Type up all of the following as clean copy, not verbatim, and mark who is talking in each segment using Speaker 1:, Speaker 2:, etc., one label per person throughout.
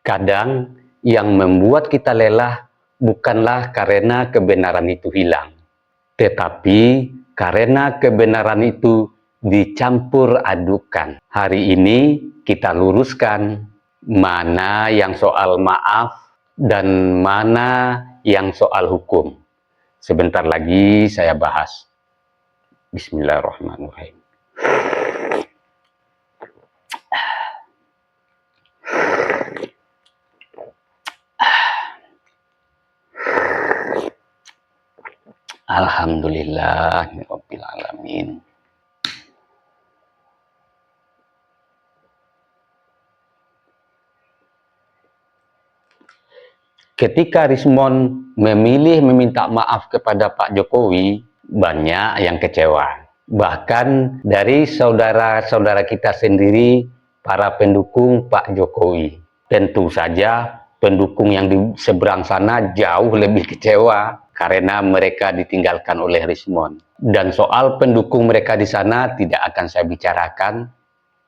Speaker 1: Kadang yang membuat kita lelah bukanlah karena kebenaran itu hilang, tetapi karena kebenaran itu dicampur adukan. Hari ini kita luruskan mana yang soal maaf dan mana yang soal hukum. Sebentar lagi saya bahas. Bismillahirrahmanirrahim. Alhamdulillahirabbil alamin. Ketika Rismon memilih meminta maaf kepada Pak Jokowi, banyak yang kecewa. Bahkan dari saudara-saudara kita sendiri, para pendukung Pak Jokowi. Tentu saja pendukung yang di seberang sana jauh lebih kecewa karena mereka ditinggalkan oleh Rismon. Dan soal pendukung mereka di sana tidak akan saya bicarakan.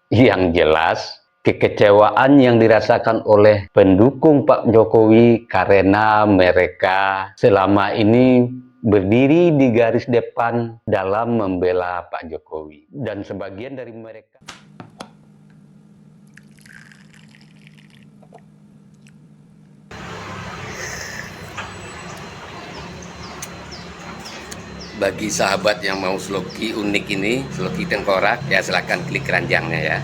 Speaker 1: Yang jelas, kekecewaan yang dirasakan oleh pendukung Pak Jokowi karena mereka selama ini berdiri di garis depan dalam membela Pak Jokowi. Dan sebagian dari mereka bagi sahabat yang mau sloki unik ini, sloki tengkorak, ya silahkan klik keranjangnya ya.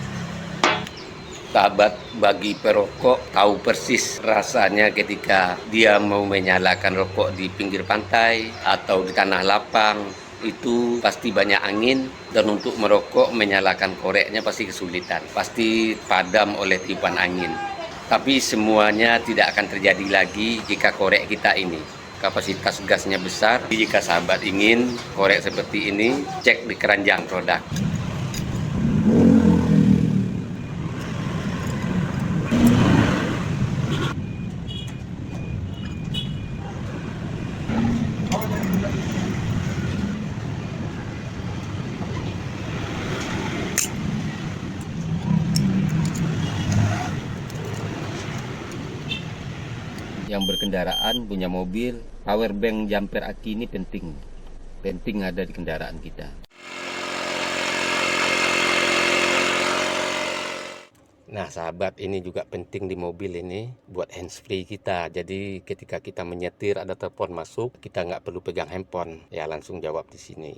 Speaker 1: Sahabat bagi perokok tahu persis rasanya ketika dia mau menyalakan rokok di pinggir pantai atau di tanah lapang, itu pasti banyak angin dan untuk merokok menyalakan koreknya pasti kesulitan, pasti padam oleh tiupan angin. Tapi semuanya tidak akan terjadi lagi jika korek kita ini kapasitas gasnya besar. Jika sahabat ingin korek seperti ini, cek di keranjang produk. Yang berkendaraan punya mobil, power bank jumper aki ini penting ada di kendaraan kita. Nah sahabat, ini juga penting di mobil ini buat handsfree kita. Jadi ketika kita menyetir ada telepon masuk, kita nggak perlu pegang handphone, ya langsung jawab di sini.